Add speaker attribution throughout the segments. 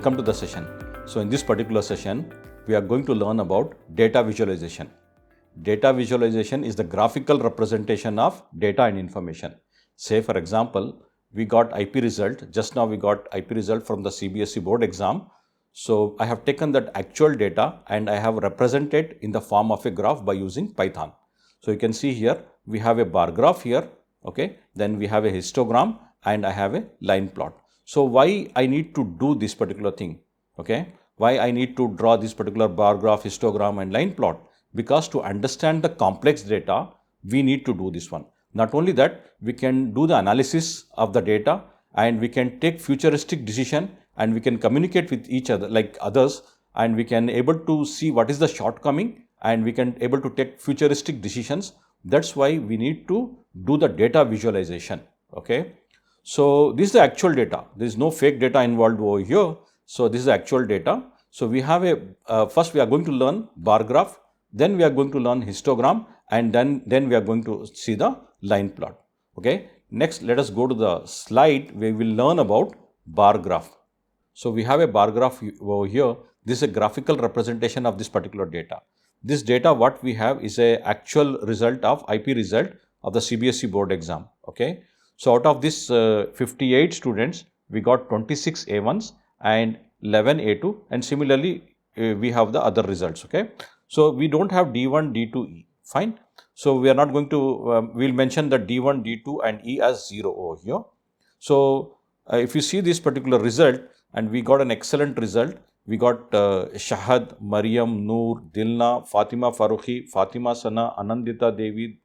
Speaker 1: Welcome to the session. So in this particular session, we are going to learn about data visualization. Data visualization is the graphical representation of data and information. Say for example, we got IP result. Just now we got IP result from the CBSE board exam. So I have taken that actual data and I have represented in the form of a graph by using Python. So you can see here, we have a bar graph here. Okay. Then we have a histogram and I have a line plot. So why I need to do this particular thing? Okay. Why I need to draw this particular bar graph, histogram and line plot? Because to understand the complex data, we need to do this one. Not only that, we can do the analysis of the data and we can take futuristic decision and we can communicate with each other like others, and we can able to see what is the shortcoming and we can able to take futuristic decisions. That's why we need to do the data visualization. Okay. So this is the actual data. There is no fake data involved over here. So this is the actual data. So we have a, first we are going to learn bar graph, then we are going to learn histogram, and then we are going to see the line plot. Okay. Next, let us go to the slide where we will learn about bar graph. So we have a bar graph over here. This is a graphical representation of this particular data. This data what we have is a actual result of IP result of the CBSE board exam. Okay. So out of this 58 students, we got 26 A1s and 11 A2, and similarly we have the other results. Okay. So we don't have D1, D2, E. Fine. So we are not going to, we'll mention the D1, D2 and E as 0 over here. So if you see this particular result, and we got an excellent result. We got Shahad, Mariam, Noor, Dilna, Fatima Farooqi, Fatima Sana, Anandita Devi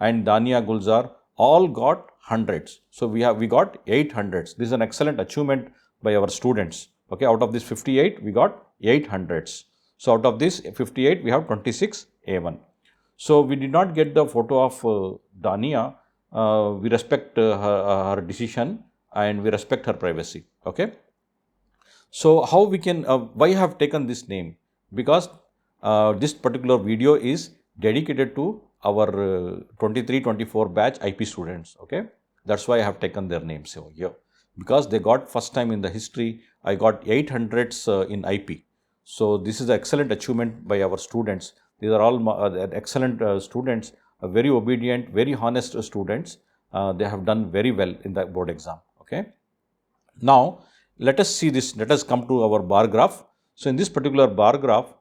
Speaker 1: and Dania Gulzar all got hundreds. So we got 800s. This is an excellent achievement by our students. Okay, out of this 58, we got 800s. So out of this 58, we have 26 A1. So we did not get the photo of Dania. We respect her decision and we respect her privacy. Okay. So how we can, why I have taken this name? Because this particular video is dedicated to our 23-24 batch IP students. Okay. That's why I have taken their names over here. Because they got first time in the history, I got 800s in IP. So this is an excellent achievement by our students. These are all excellent students, very obedient, very honest students. They have done very well in the board exam. Okay. Now, let us see this. Let us come to our bar graph. So in this particular bar graph,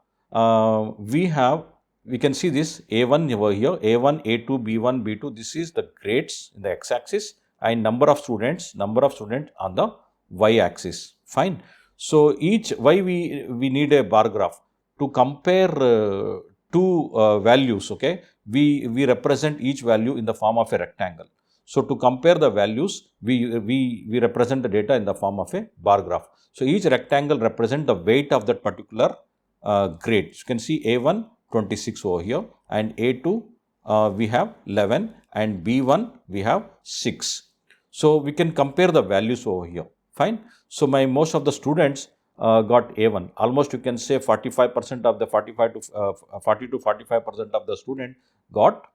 Speaker 1: we can see this A1 over here, A1, A2, B1, B2. This is the grades in the x-axis and number of students on the y-axis. Fine. So why we need a bar graph? To compare two values. Okay. We represent each value in the form of a rectangle. So to compare the values, we represent the data in the form of a bar graph. So each rectangle represents the weight of that particular grade. So you can see A1 26 over here, and A2 we have 11, and B1 we have 6. So we can compare the values over here. Fine. So most of the students got A1. Almost you can say 45% of the 40 to 45% of the student got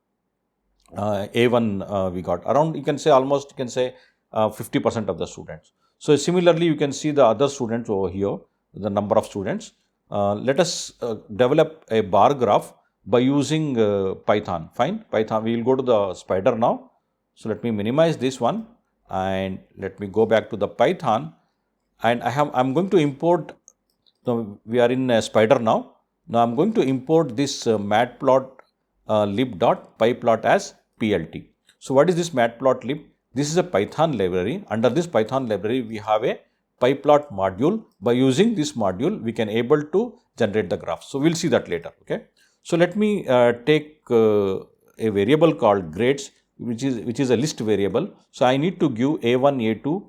Speaker 1: A1 we got around, you can say almost 50% of the students. So similarly, you can see the other students over here, the number of students. Let us develop a bar graph by using Python. Fine. Python, we will go to the spider now. So let me minimize this one and let me go back to the Python, and I'm going to import. So we are in spider now. Now I'm going to import this matplot lib.pyplot as PLT. So what is this matplotlib? This is a Python library. Under this Python library, we have a pyplot module. By using this module, we can able to generate the graph. So we'll see that later. Okay. So let me take a variable called grades, which is a list variable. So I need to give A1, A2,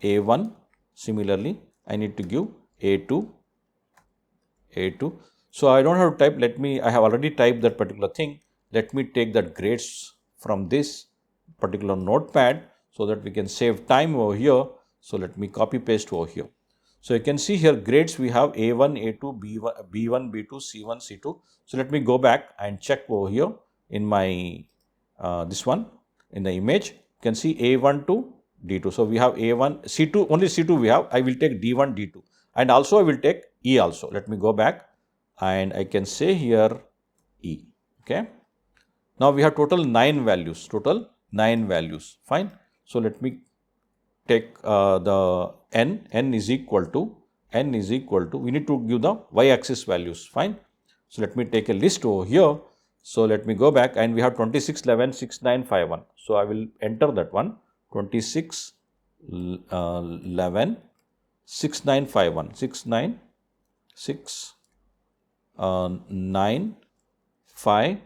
Speaker 1: A1. Similarly, I need to give A2, A2. So I don't have to type. I have already typed that particular thing. Let me take that grades from this particular notepad so that we can save time over here. So let me copy paste over here. So you can see here grades we have A1, A2, B1, B2, C1, C2. So let me go back and check over here in my this one in the image. You can see A1 to D2. So we have A1, C2, only C2 we have. I will take D1, D2. and also I will take E also. Let me go back and I can say here E. Okay. Now we have total 9 values, fine. So let me take the n is equal to, we need to give the y-axis values, fine. So let me take a list over here. So let me go back and we have 26, 11, 6, 9, 5, 1. So I will enter that one, 26, 11, 6, 9, 5, 1, 6, 9, 6, 9, 5,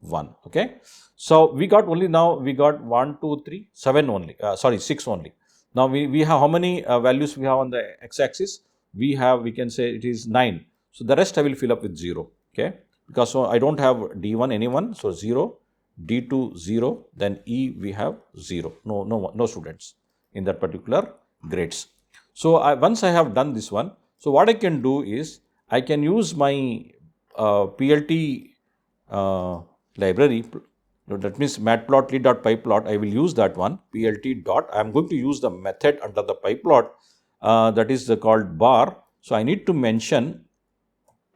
Speaker 1: 1. Okay. So we got only now, we got 1, 2, 3, 7 only, 6 only. Now we have how many values we have on the x-axis? We have, we can say it is 9. So the rest I will fill up with 0. Okay. Because so I don't have D1 anyone. So 0, D2 0, then E we have 0. No students in that particular grades. So once I have done this one, so what I can do is I can use my PLT library, that means matplotlib.pyplot. I will use that one, plt dot. I am going to use the method under the pyplot that is called bar. So I need to mention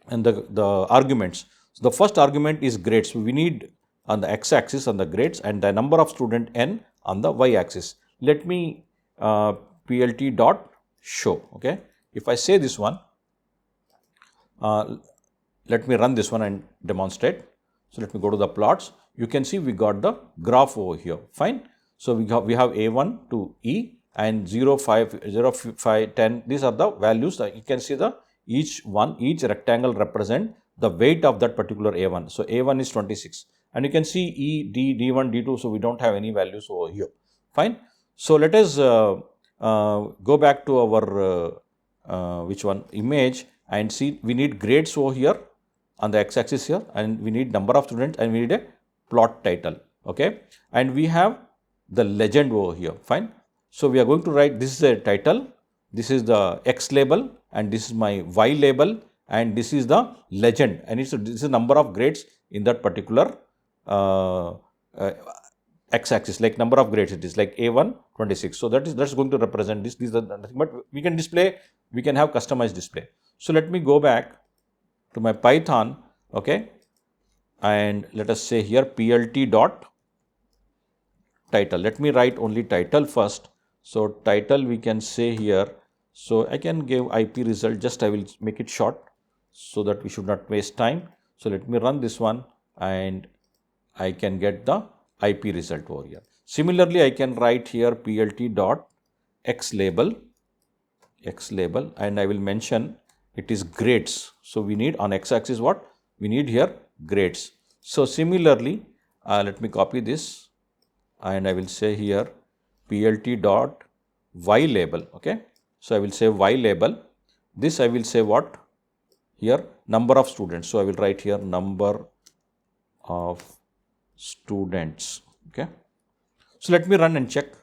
Speaker 1: and the arguments. So the first argument is grades. So we need on the x-axis on the grades and the number of student n on the y-axis. Let me plt dot show. Okay. If I say this one, let me run this one and demonstrate. So let me go to the plots. You can see we got the graph over here. Fine. So we have A1 to E and 0, 5, 0, 5, 10. These are the values that you can see each rectangle represent the weight of that particular A1. So A1 is 26 and you can see E, D, D1, D2. So we don't have any values over here. Fine. So let us go back to our which one image and see we need grades over here on the x-axis here, and we need number of students and we need a plot title. Okay. And we have the legend over here. Fine. So we are going to write, this is a title, this is the X label and this is my Y label and this is the legend, and this is the number of grades in that particular x-axis, like number of grades it is like A1 26. So that's going to represent this. These are nothing but we can display, we can have customized display. So let me go back to my Python, okay, and let us say here plt dot title. Let me write only title first. So title we can say here. So I can give IP result, just I will make it short so that we should not waste time. So let me run this one and I can get the IP result over here. Similarly, I can write here plt dot x label, and I will mention it is grades. So we need on x-axis what? We need here grades. So similarly, let me copy this and I will say here plt dot y label. Okay. So I will say y label. This I will say what? Here number of students. So I will write here number of students. Okay. So let me run and check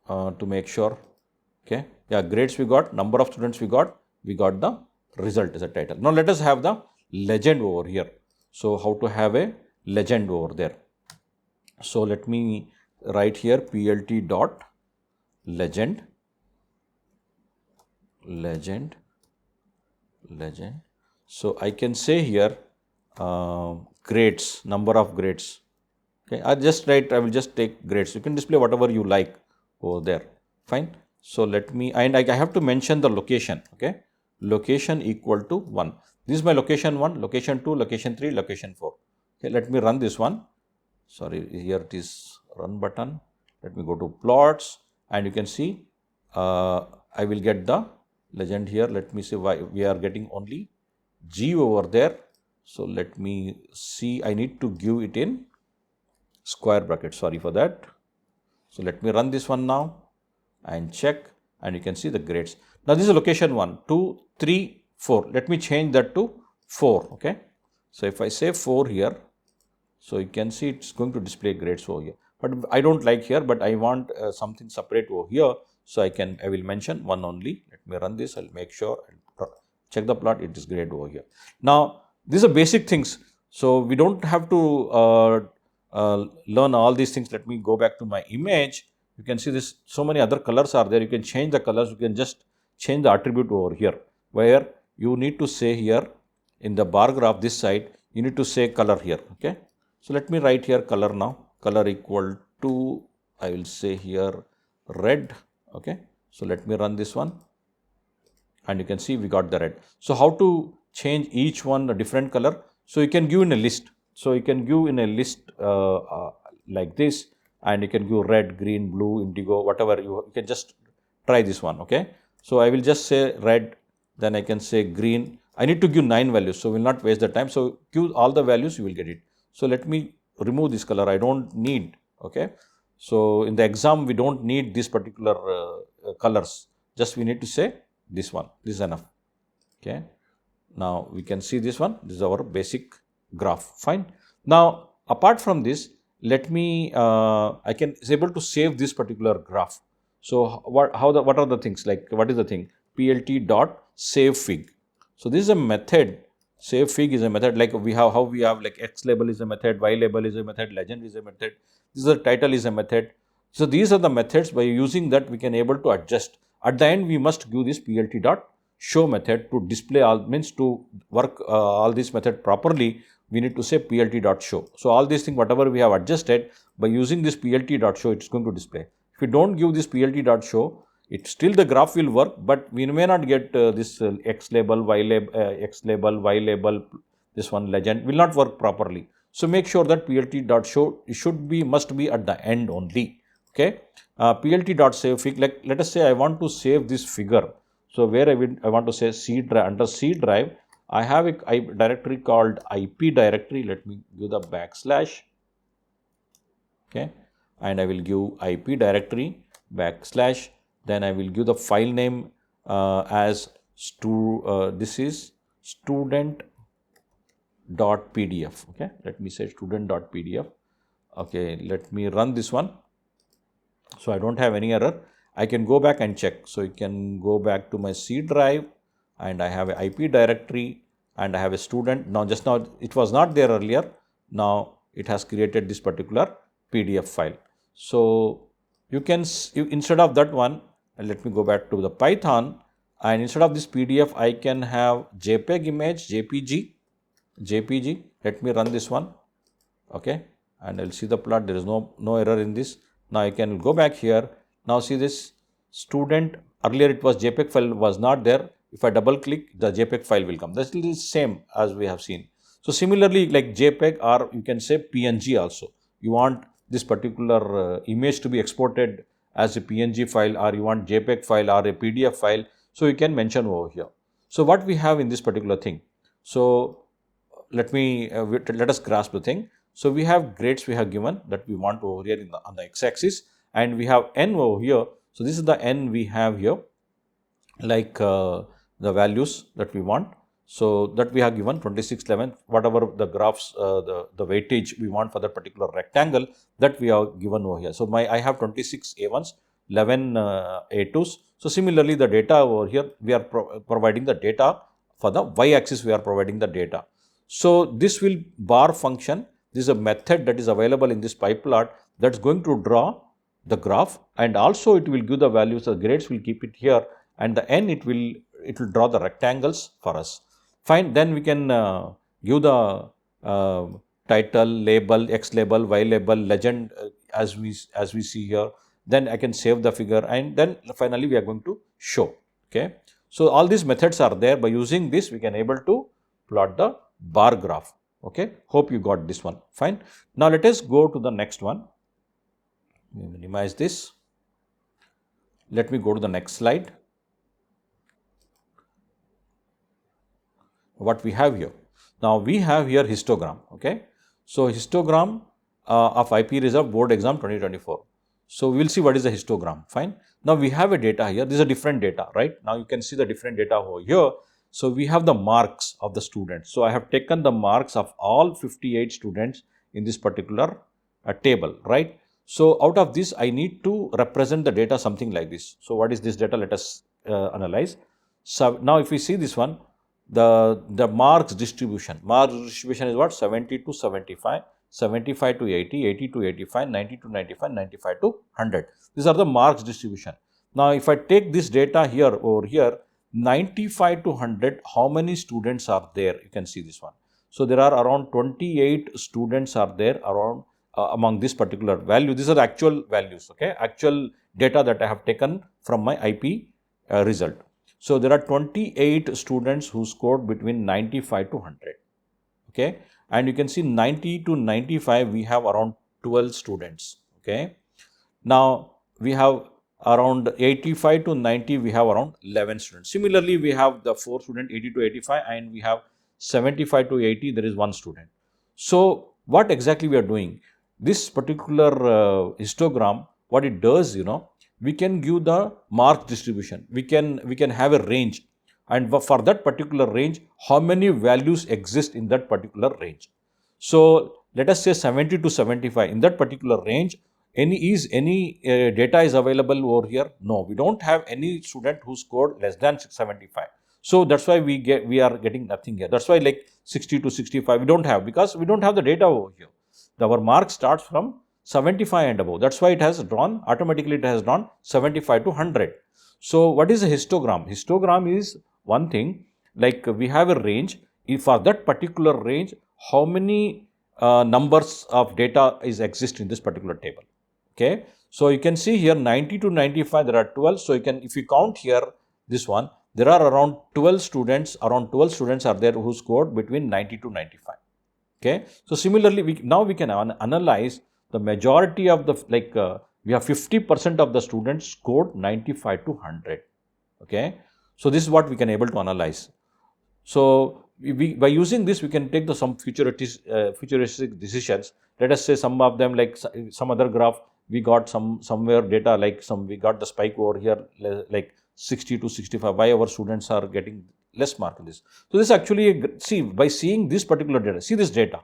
Speaker 1: to make sure. Okay. Yeah, grades we got, number of students we got the result as a title. Now let us have the legend over here. So how to have a legend over there? So let me write here plt dot legend. So I can say here grades, number of grades. Okay, I will just take grades. You can display whatever you like over there. Fine. So let me, and I have to mention the location. Okay. Location equal to 1. This is my location 1, location 2, location 3, location 4. Okay, let me run this one. Sorry, here it is run button. Let me go to plots and you can see I will get the legend here. Let me see why we are getting only G over there. So let me see, I need to give it in square bracket. Sorry for that. So let me run this one now and check, and you can see the grades. Now this is location 1, 2, 3, 4. Let me change that to 4. Okay. So if I say 4 here, so you can see it's going to display grades over here. But I don't like here, but I want something separate over here. So I will mention 1 only. Let me run this. I'll make sure and check the plot. It is grade over here. Now these are basic things. So we don't have to learn all these things. Let me go back to my image. You can see this, so many other colors are there. You can change the colors. You can just change the attribute over here, where you need to say here in the bar graph this side, you need to say color here. Okay. So let me write here color now. Color equal to, I will say here red. Okay. So let me run this one, and you can see we got the red. So how to change each one a different color? So you can give in a list. So you can give in a list like this, and you can give red, green, blue, indigo, whatever you can just try this one. Okay. So I will just say red, then I can say green. I need to give 9 values, so we will not waste the time. So give all the values, you will get it. So let me remove this color. I don't need. Okay. So in the exam, we don't need these particular colors. Just we need to say this one. This is enough. Okay. Now we can see this one. This is our basic graph. Fine. Now apart from this, let me I can is able to save this particular graph. So what are the things, like what is the thing? PLT dot save fig. So this is a method. Save fig is a method, like we have how we have like X label is a method, Y label is a method, legend is a method. This is a title is a method. So these are the methods. By using that, we can able to adjust. At the end, we must give this PLT dot show method to display all, means to work all this method properly. We need to say PLT dot show. So all these things, whatever we have adjusted, by using this PLT dot show, it's going to display. If you don't give this PLT dot show, it still the graph will work, but we may not get this X label, Y label, this one legend will not work properly. So make sure that PLT dot show must be at the end only. Okay. PLT dot save fig, like let us say I want to save this figure. So where I want to say C drive, under C drive, I have a directory called IP directory. Let me give the backslash. Okay. And I will give IP directory backslash. Then I will give the file name as this is student.pdf. Okay. Let me say student.pdf. Okay. Let me run this one. So I don't have any error. I can go back and check. So you can go back to my C drive, and I have a IP directory, and I have a student. Now just now it was not there earlier. Now it has created this particular PDF file. So you can instead of that one, and let me go back to the Python, and instead of this PDF, I can have JPEG image, JPG. Let me run this one. Okay, and I'll see the plot. There is no error in this. Now I can go back here. Now see this student, earlier it was JPEG file was not there. If I double click, the JPEG file will come. That's the same as we have seen. So similarly, like JPEG, or you can say PNG also. You want this particular image to be exported as a PNG file, or you want JPEG file or a PDF file. So you can mention over here. So what we have in this particular thing. So let us grasp the thing. So we have grades we have given that we want over here on the x-axis, and we have n over here. So this is the n we have here, like the values that we want. So that we have given 26, 11, whatever the graphs, the weightage we want for that particular rectangle, that we have given over here. So I have 26 A1s, 11 A2s. So similarly, the data over here, we are providing the data for the y-axis. We are providing the data. So this will bar function. This is a method that is available in this pyplot that's going to draw the graph, and also it will give the values. The grades will keep it here, and the n it will draw the rectangles for us. Fine. Then we can give the title, label, X label, Y label, legend as we see here. Then I can save the figure, and then finally we are going to show. Okay. So all these methods are there. By using this, we can able to plot the bar graph. Okay. Hope you got this one. Fine. Now let us go to the next one. We minimize this. Let me go to the next slide. What we have here. Now we have here histogram. Okay. So histogram of IP Reserve Board Exam 2024. So we will see what is the histogram. Fine. Now we have a data here. This is a different data, right? Now you can see the different data over here. So we have the marks of the students. So I have taken the marks of all 58 students in this particular table, right? So out of this, I need to represent the data something like this. So what is this data? Let us analyze. So now if we see this one, the marks distribution. Marks distribution is what? 70 to 75, 75 to 80, 80 to 85, 90 to 95, 95 to 100. These are the marks distribution. Now, if I take this data here, over here, 95 to 100, how many students are there? You can see this one. So, there are around 28 students are there around among this particular value. These are the actual values, okay, actual data that I have taken from my IP result. So, there are 28 students who scored between 95 to 100, okay, and you can see 90 to 95, we have around 12 students, okay. Now, we have around 85 to 90, we have around 11 students. Similarly, we have the 4 student 80 to 85, and we have 75 to 80, there is 1 student. So, what exactly we are doing? This particular histogram, what it does, we can give the mark distribution. We can have a range, and for that particular range, how many values exist in that particular range. So, let us say 70 to 75. In that particular range, any data is available over here? No, we don't have any student who scored less than 675. So that's why we are getting nothing here. That's why like 60 to 65 we don't have, because we don't have the data over here. Our mark starts from 75 and above. That's why it has drawn automatically. It has drawn 75 to 100. So what is a histogram? Histogram is one thing, like we have a range. If for that particular range, how many numbers of data is exist in this particular table? Okay, so you can see here 90 to 95, there are 12. So you can, if you count here this one, there are around 12 students. Around 12 students are there who scored between 90 to 95. Okay, so similarly, now we can analyze the majority of the, we have 50% of the students scored 95 to 100. Okay, so this is what we can able to analyze. So by using this, we can take some futuristic decisions. Let us say some of them, like some other graph, we got somewhere data, like we got the spike over here, like 60 to 65. Why our students are getting less mark in this? So this actually, see, by seeing this particular data, see this data.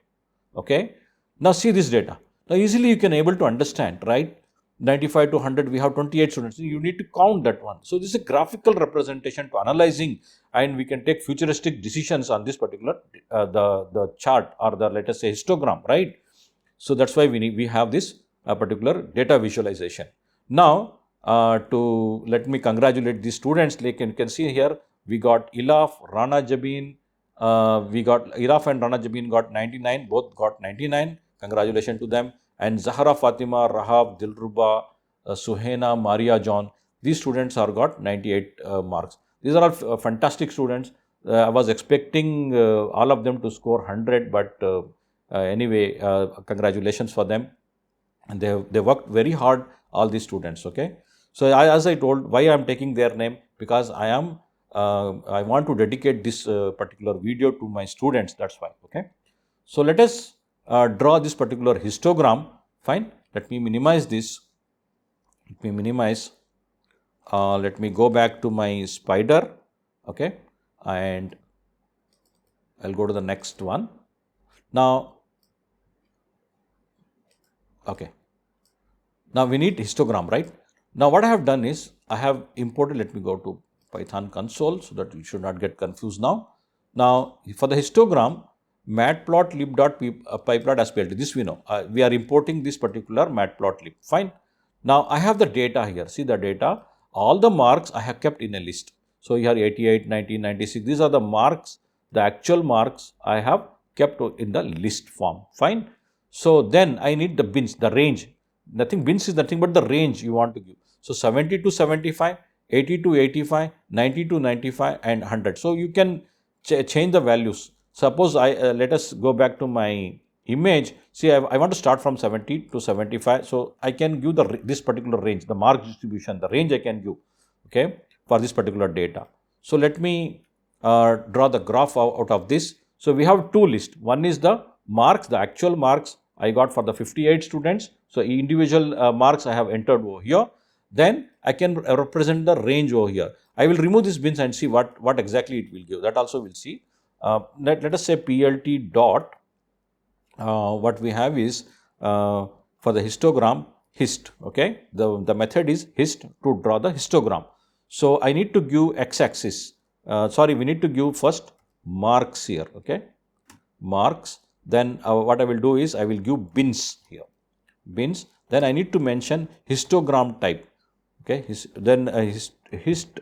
Speaker 1: Okay, now see this data. Now easily you can able to understand, right? 95 to 100, we have 28 students. You need to count that one. So this is a graphical representation to analyzing, and we can take futuristic decisions on this particular the chart, or the, let us say, histogram, right? So that's why we have this particular data visualization. Now let me congratulate the students. Like you can see here, we got Ilaf, Rana Jabin, we got Ilaf and Rana Jabin got 99, both got 99. Congratulations to them. And Zahra Fatima, Rahab, Dilruba, Suhaina, Maria John, these students are got 98 marks. These are all fantastic students. I was expecting all of them to score 100, but anyway, congratulations for them. And they worked very hard, all these students. Okay, so as I told, why I am taking their name, because I want to dedicate this particular video to my students. That's why. Okay, so let us draw this particular histogram. Fine, let me minimize this. Let me minimize. Let me go back to my spider. Okay, and I'll go to the next one. Now, okay. Now we need histogram, right? Now what I have done is I have imported. Let me go to Python console so that you should not get confused now. Now for the histogram, matplotlib.pyplot.splt. This we know. We are importing this particular matplotlib. Fine. Now I have the data here. See the data. All the marks I have kept in a list. So here 88, 90, 96. These are the marks. The actual marks I have kept in the list form. Fine. So then I need the bins, the range. Bins is nothing but the range you want to give. So 70 to 75, 80 to 85, 90 to 95, and 100. So you can change the values. Suppose let us go back to my image. See, I want to start from 70 to 75. So I can give this particular range, the mark distribution, the range I can give, okay, for this particular data. So let me draw the graph out of this. So we have two lists. One is the marks, the actual marks I got for the 58 students. So individual marks I have entered over here. Then I can represent the range over here. I will remove these bins and see what exactly it will give. That also we'll see. Let us say PLT dot. What we have is for the histogram, hist. Okay, the method is hist to draw the histogram. So I need to give x-axis. Sorry, we need to give first marks here. Okay, marks. Then what I will do is I will give bins here. Bins. Then I need to mention histogram type. okay, then hist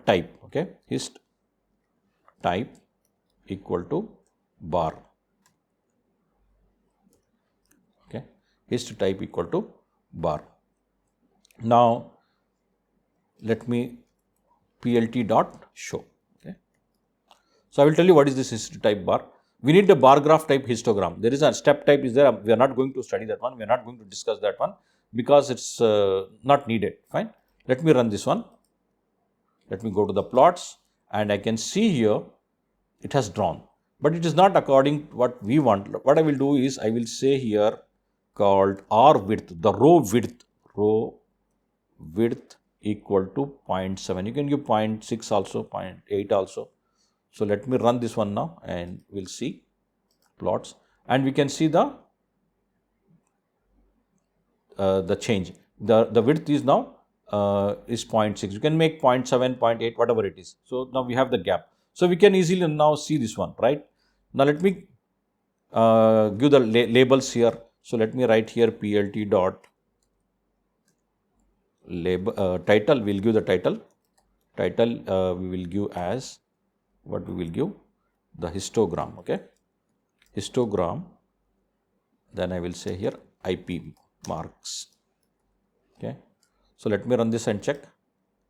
Speaker 1: type, okay, hist type equal to bar, okay, hist type equal to bar. Now let me plt dot show, okay. So I will tell you what is this hist type bar. We need the bar graph type histogram. There is a step type is there. We are not going to study that one. We are not going to discuss that one because it's not needed. Fine. Let me run this one. Let me go to the plots and I can see here it has drawn, but it is not according to what we want. What I will do is I will say here called R width, the row width equal to 0.7. You can give 0.6 also, 0.8 also. So let me run this one now and we'll see plots and we can see the change. The width is now is 0.6. You can make 0.7, 0.8, whatever it is. So now we have the gap. So we can easily now see this one, right? Now let me give the labels here. So let me write here plt dot label title. We'll give the title. Title we will give as what we will give the histogram. Okay, histogram. Then I will say here IP marks. Okay, so let me run this and check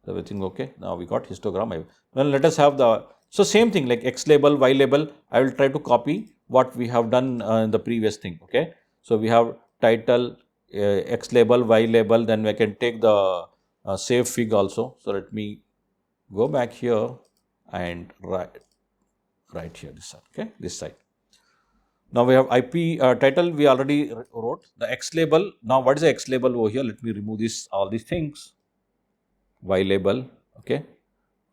Speaker 1: everything. Okay, now we got histogram. Well, let us have the same thing like X label, Y label. I will try to copy what we have done in the previous thing. Okay, so we have title, X label, Y label. Then we can take the save fig also. So let me go back here and write here this side. Okay, this side. Now we have IP title. We already wrote the X label. Now what is the X label over here? Let me remove this all these things. Y label. Okay.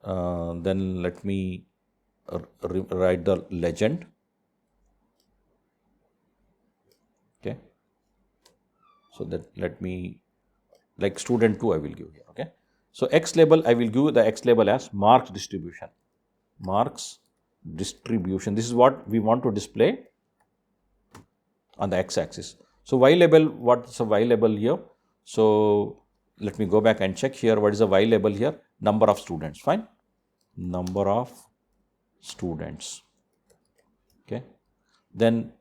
Speaker 1: Then let me write the legend. Okay. So that let me like student 2 I will give here. Okay. So X label I will give the X label as marks distribution. Marks distribution. This is what we want to display on the X axis. So Y label, what's a Y label here? So let me go back and check here. What is the Y label here? Number of students. Fine. Number of students. Okay. Then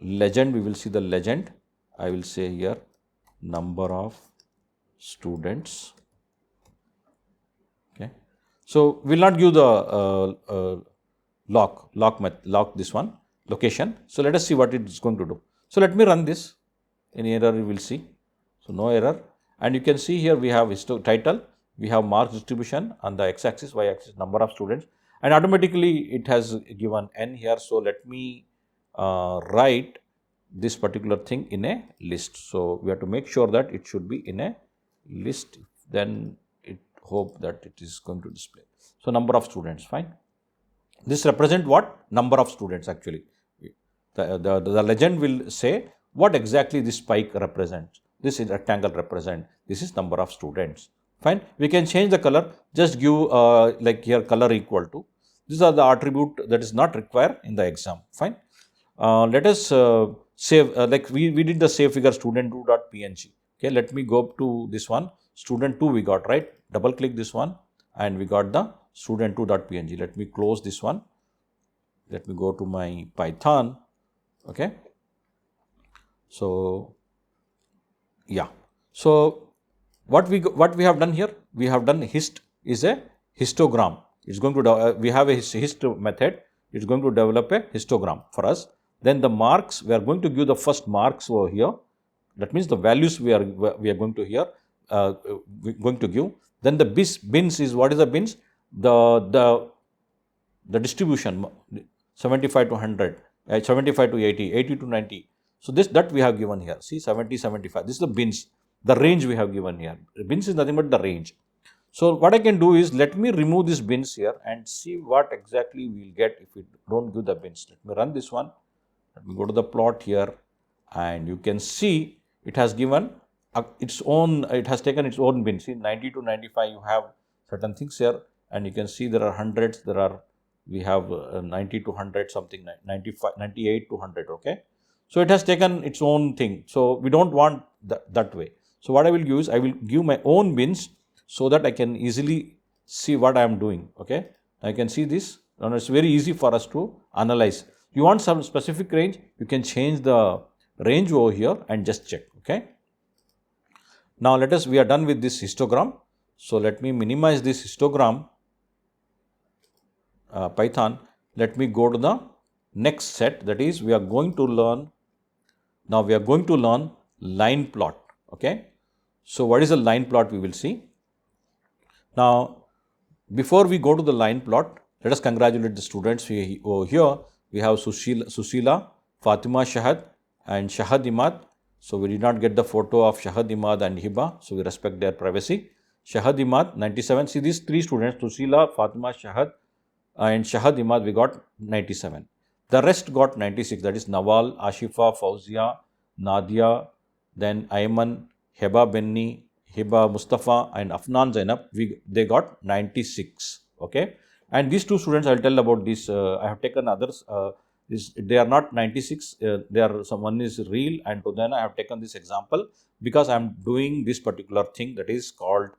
Speaker 1: legend, we will see the legend. I will say here number of students. Okay. So we'll not give the lock this one location. So let us see what it is going to do. So let me run this. Any error you will see. So no error. And you can see here we have title, we have marks distribution on the X axis, Y axis number of students, and automatically it has given N here. So let me write this particular thing in a list. So we have to make sure that it should be in a list. Then it hope that it is going to display. So number of students, fine. This represent what? Number of students actually. The legend will say what exactly this spike represents. This is rectangle represent. This is number of students. Fine. We can change the color. Just give like here color equal to. These are the attribute that is not required in the exam. Fine. Let us save like we did the save figure student2.png. Okay. Let me go up to this one. Student2 we got, right. Double click this one and we got the student2.png. Let me close this one. Let me go to my Python. Okay. So yeah. So what we have done here? We have done hist is a histogram. It's going to we have a hist method. It's going to develop a histogram for us. Then the marks, we are going to give the first marks over here. That means the values we are going to here going to give. Then the bins is what is the bins? The distribution 75 to 100, 75 to 80, 80 to 90. So that we have given here. See 70, 75. This is the bins. The range we have given here. Bins is nothing but the range. So what I can do is let me remove these bins here and see what exactly we will get if we don't give the bins. Let me run this one. Let me go to the plot here and you can see it has given its own, it has taken its own bin. See 90 to 95 you have certain things here and you can see there are hundreds, we have 90 to 100 something, 95, 98 to 100, okay. So it has taken its own thing. So we don't want that way. So what I will use, I will give my own bins so that I can easily see what I am doing. Okay, I can see this, and it's very easy for us to analyze. You want some specific range, you can change the range over here and just check. Okay. Now we are done with this histogram. So let me minimize this histogram Python. Let me go to the next set, that is we are going to learn, now we are going to learn line plot. Okay. So what is a line plot, we will see. Now before we go to the line plot, let us congratulate the students. Over here we have Susila, Fatima Shahad and Shahad Imad. So we did not get the photo of Shahad Imad and Hiba, so we respect their privacy. Shahad Imad 97. See these three students, Susila, Fatima Shahad and Shahad Imad, we got 97. The rest got 96, that is Nawal, Ashifa, Fauzia, Nadia, then Ayman, Heba Benni, Hiba Mustafa and Afnan Zainab, they got 96. Okay. And these two students, I will tell about this. I have taken others. They are not 96. They are, someone is real, and to then I have taken this example because I am doing this particular thing that is called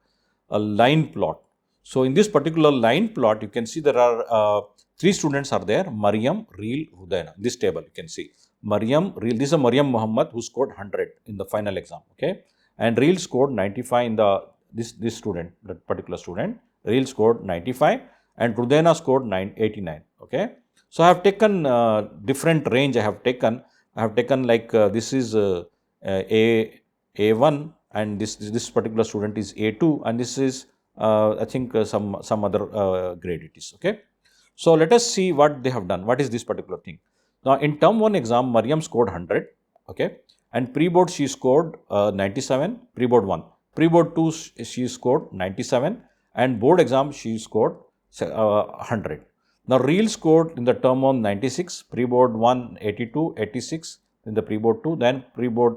Speaker 1: a line plot. So in this particular line plot, you can see there are three students are there: Mariam, Reel, Rudaina. This table you can see Mariam, Reel. This is a Mariam Muhammad who scored 100 in the final exam. Okay, and Reel scored 95 in the this student, that particular student. Reel scored 95 and Rudaina scored 89. Okay, so I have taken different range. I have taken like this is A1 and this particular student is A2 and this is I think some other grade it is. Okay. So let us see what they have done. What is this particular thing? Now in term 1 exam, Mariam scored 100. Okay. And pre-board she scored 97, pre-board 1. Pre-board 2 she scored 97 and board exam she scored 100. Now Reel scored in the term 1 96, pre-board 1 82, 86 in the pre-board 2, then pre-board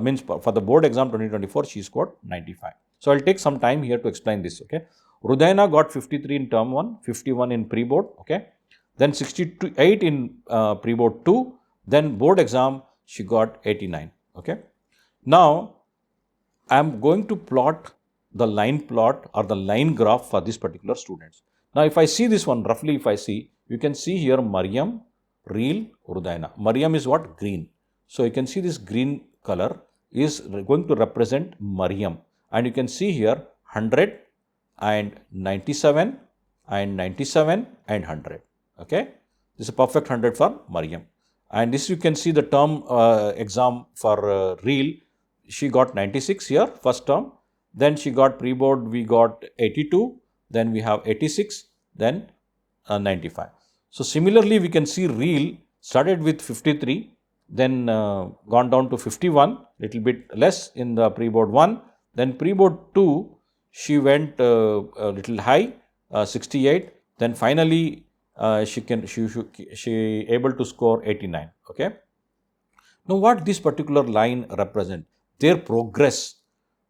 Speaker 1: means for the board exam 2024 she scored 95. So I will take some time here to explain this. Okay. Rudaina got 53 in term 1, 51 in pre-board. Okay. Then 68 in pre-board 2, then board exam she got 89. Okay. Now I am going to plot the line plot or the line graph for this particular students. Now if I see this one roughly, if I see, you can see here Mariam, Reel, Rudaina. Mariam is what? Green. So you can see this green color is going to represent Mariam, and you can see here 100 and 97 and 97 and 100. Okay, this is a perfect 100 for Mariam. And this you can see the term exam for Reel, she got 96 here first term, then she got pre-board, we got 82, then we have 86, then 95. So similarly we can see Reel started with 53, then gone down to 51, little bit less in the pre-board 1, then pre-board 2 she went a little high, 68, then finally she able to score 89. Okay. Now what this particular line represent? Their progress.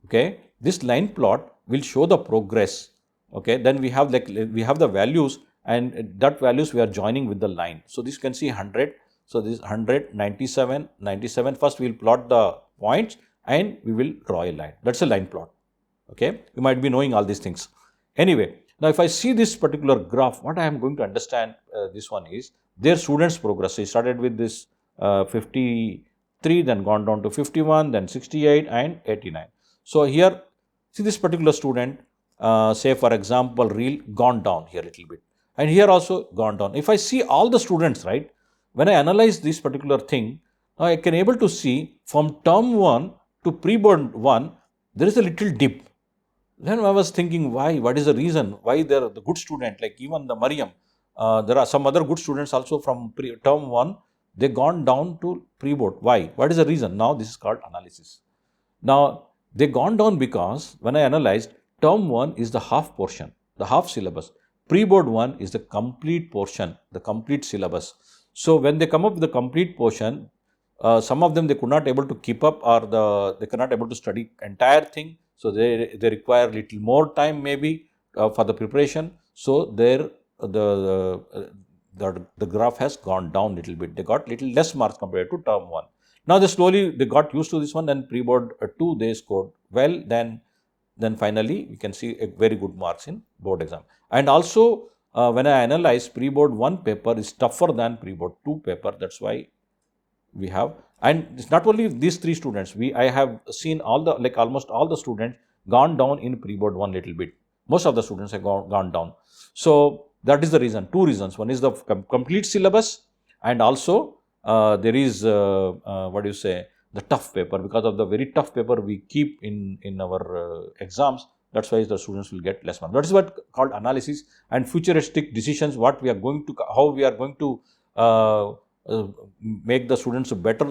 Speaker 1: Okay, this line plot will show the progress. Okay, then we have the values, and that values we are joining with the line. So this you can see 100. So this 100, 97, 97. First we will plot the points and we will draw a line. That's a line plot. Okay, you might be knowing all these things. Anyway, now if I see this particular graph, what I am going to understand this one is their students progress. So he started with this 53, then gone down to 51, then 68 and 89. So here, see this particular student, say for example, Reel gone down here a little bit, and here also gone down. If I see all the students, right, when I analyze this particular thing, I can able to see from term 1 to pre-board 1, there is a little dip. Then I was thinking, why? What is the reason? Why there the good student, like even the Mariam, there are some other good students also from term 1, they gone down to pre-board. Why? What is the reason? Now this is called analysis. Now they gone down because when I analyzed, term 1 is the half portion, the half syllabus. Pre-board 1 is the complete portion, the complete syllabus. So when they come up with the complete portion, some of them they could not able to keep up, or they cannot able to study entire thing. So they require little more time maybe for the preparation. So the graph has gone down little bit. They got little less marks compared to term 1. Now they got used to this one, then pre-board 2 they scored well, then finally we can see a very good marks in board exam. And also when I analyze, pre-board 1 paper is tougher than pre-board 2 paper. That's why we have, and it's not only these 3 students, I have seen almost all the students gone down in pre-board 1 little bit. Most of the students have gone down. So that is the reason, 2 reasons. One is the complete syllabus, and also there is the tough paper. Because of the very tough paper we keep in our exams, that's why the students will get less marks. That is what called analysis and futuristic decisions, how we are going to make the students better,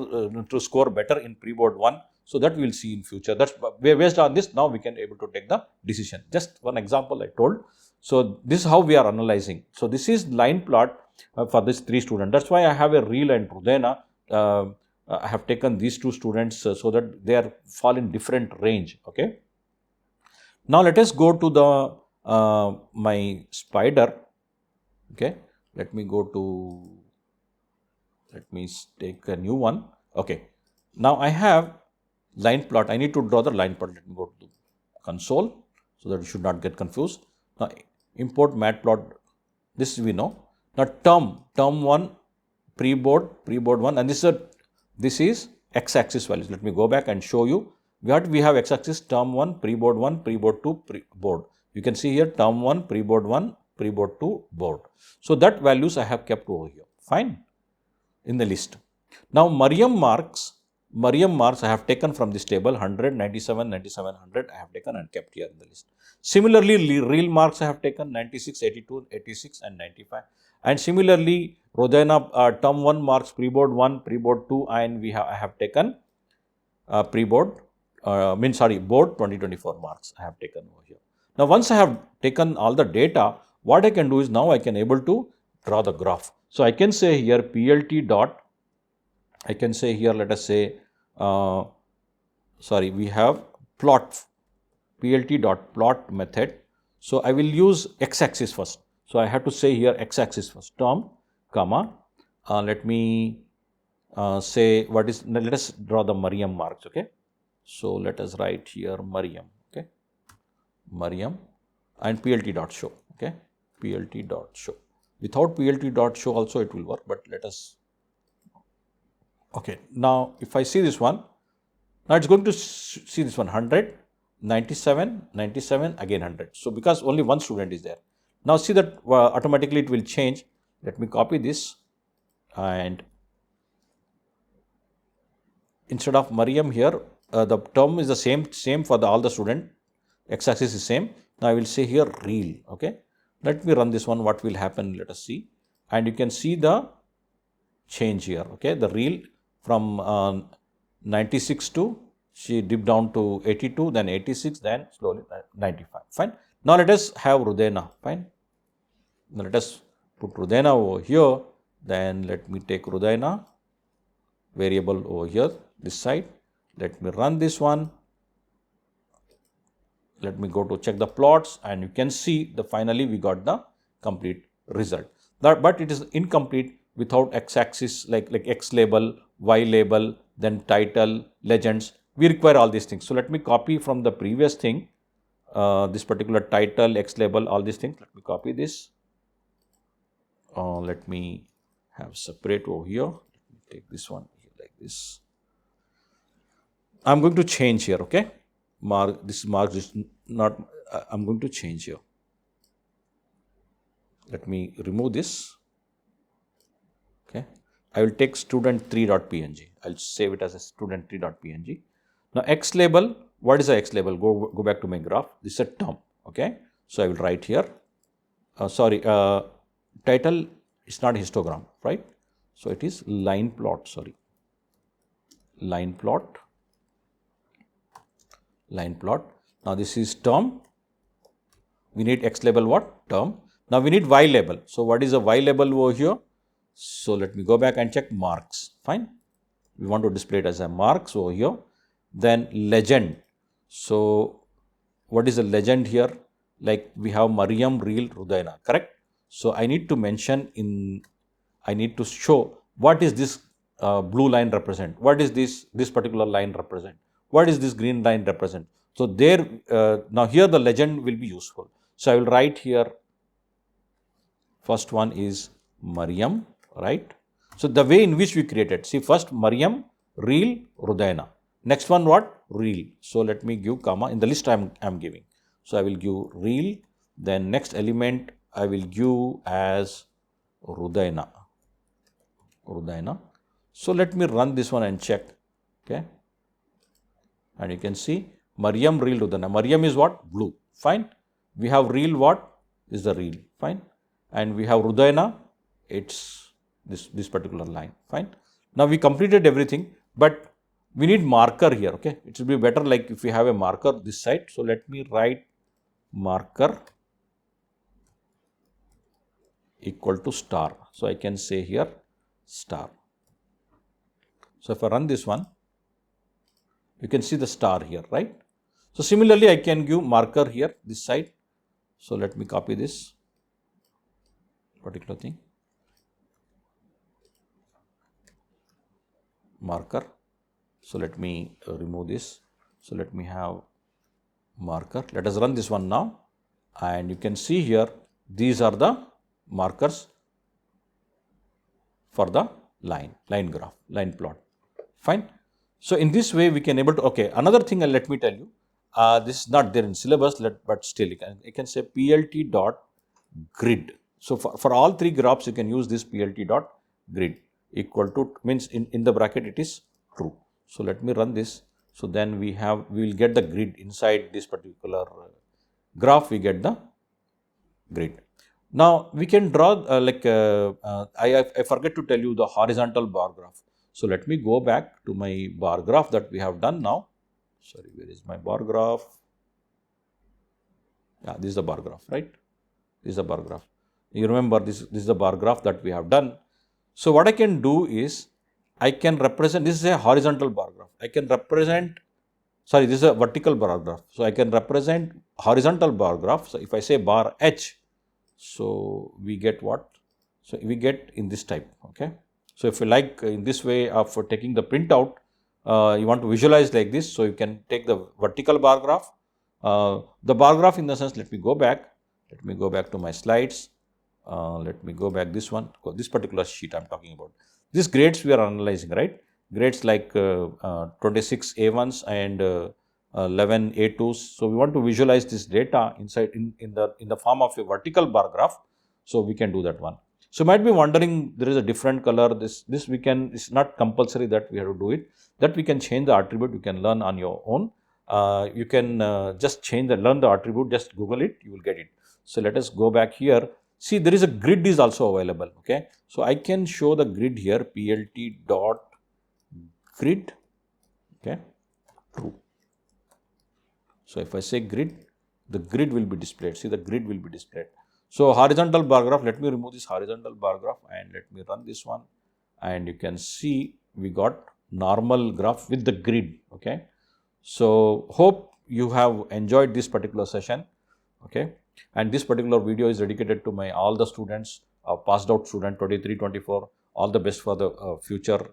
Speaker 1: to score better in pre-board 1. So that we will see in future. That's based on this, now we can able to take the decision. Just one example I told. So this is how we are analyzing. So this is line plot for these 3 students. That's why I have a Reel and Rudena. I have taken these 2 students so that they are fall in different range. Okay. Now let us go to the my spider. Okay. Let me take a new one. Okay. Now I have line plot. I need to draw the line plot. Let me go to console so that you should not get confused. Now import matplot. This we know. Now term 1 pre-board 1, and this is x-axis values. Let me go back and show you. We have x-axis term 1 pre-board 2 board. You can see here term 1 pre-board 1 pre-board 2 board. So that values I have kept over here. Fine. In the list. Now Mariam marks I have taken from this table 100, 97, 97, 100 I have taken and kept here in the list. Similarly, Reel marks I have taken 96, 82, 86 and 95. And similarly, Rodena term 1 marks pre-board 1, pre-board 2, and I have taken board 2024 marks I have taken over here. Now once I have taken all the data, what I can do is now I can able to draw the graph. So I can say here PLT dot, I can say here, let us say, we have plot, PLT dot plot method. So I will use x-axis first. So I have to say here x-axis first, term, comma, let me say let us draw the Mariam marks, okay. So let us write here Mariam, okay, Mariam, and PLT dot show, okay, PLT dot show. Without PLT dot show also it will work, but let us, okay. Now if I see this one, now it's going to see this one 100, 97, 97, again 100. So because only one student is there. Now see that automatically it will change. Let me copy this, and instead of Mariam here, the term is the same for all the student. X-axis is same. Now I will say here Reel, okay. Let me run this one. What will happen? Let us see. And you can see the change here. Okay. The Reel from 96 to, she dipped down to 82, then 86, then slowly 95. Fine. Now let us have Rudena. Fine. Now let us put Rudena over here. Then let me take Rudena variable over here, this side. Let me run this one. Let me go to check the plots, and you can see finally we got the complete result. But it is incomplete without x-axis like x label, y label, then title, legends. We require all these things. So let me copy from the previous thing, this particular title, x label, all these things. Let me copy this. Let me have separate over here. Let me take this one like this. I'm going to change here, okay. This mark is not, I'm going to change here. Let me remove this. Okay. I will take student3.png. I'll save it as a student3.png. Now X label, what is the X label? Go back to my graph. This is a term. Okay. So I will write here. Title is not histogram, right? So it is line plot. Line plot. Now this is term. We need X label what? Term. Now we need Y label. So what is the Y label over here? So let me go back and check marks. Fine. We want to display it as a marks over here. Then legend. So what is the legend here? Like we have Mariam, Reel, Rudena, correct? So I need to mention I need to show what is this blue line represent? What is this particular line represent? What is this green line represent? So there, now here the legend will be useful. So I will write here, first one is Mariam, right? So the way in which we created, see first Mariam, reel, Rudayana. Next one what? Reel. So let me give comma in the list I am giving. So I will give reel, then next element I will give as Rudayana. So let me run this one and check, okay? And you can see Mariam, reel, Rudayana. Mariam is what? Blue, fine. We have reel, what is the reel, fine. And we have Rudayana, it's this particular line, fine. Now we completed everything, but we need marker here, okay? It will be better like if we have a marker this side. So let me write marker equal to star. So I can say here star. So if I run this one, you can see the star here, right? So similarly, I can give marker here this side. So let me copy this particular thing, marker. So let me remove this. So let me have marker. Let us run this one now, and you can see here these are the markers for the line graph, line plot, fine. So in this way we can able to, okay, another thing let me tell you, this is not there in syllabus, but still you can say plt dot grid. So for all three graphs you can use this plt dot grid equal to, means in the bracket it is true. So let me run this. So then we will get the grid inside this particular graph, we get the grid. Now we can draw I forget to tell you the horizontal bar graph. So let me go back to my bar graph that we have done now. Sorry, where is my bar graph? Yeah, this is the bar graph, right? This is the bar graph. You remember this is the bar graph that we have done. So what I can do is I can represent, this is a horizontal bar graph. I can represent, sorry, this is a vertical bar graph. So I can represent horizontal bar graph. So if I say bar H, so we get what? So we get in this type, okay? So if you like in this way of taking the printout, you want to visualize like this, so you can take the vertical bar graph. The bar graph in the sense, let me go back to my slides. Let me go back this one, this particular sheet I am talking about. These grades we are analyzing, right? Grades like 26 A1s and 11 A2s. So we want to visualize this data inside in the form of a vertical bar graph. So we can do that one. So you might be wondering, there is a different color. This we can, it's not compulsory that we have to do it. That we can change the attribute. You can learn on your own. You can just learn the attribute. Just Google it. You will get it. So let us go back here. See, there is a grid is also available. Okay. So I can show the grid here. Plt dot grid. Okay. True. So if I say grid, the grid will be displayed. See, the grid will be displayed. So horizontal bar graph, let me remove this horizontal bar graph and let me run this one. And you can see we got normal graph with the grid. Okay. So hope you have enjoyed this particular session. Okay. And this particular video is dedicated to all the students, passed out student 23, 24. All the best for the future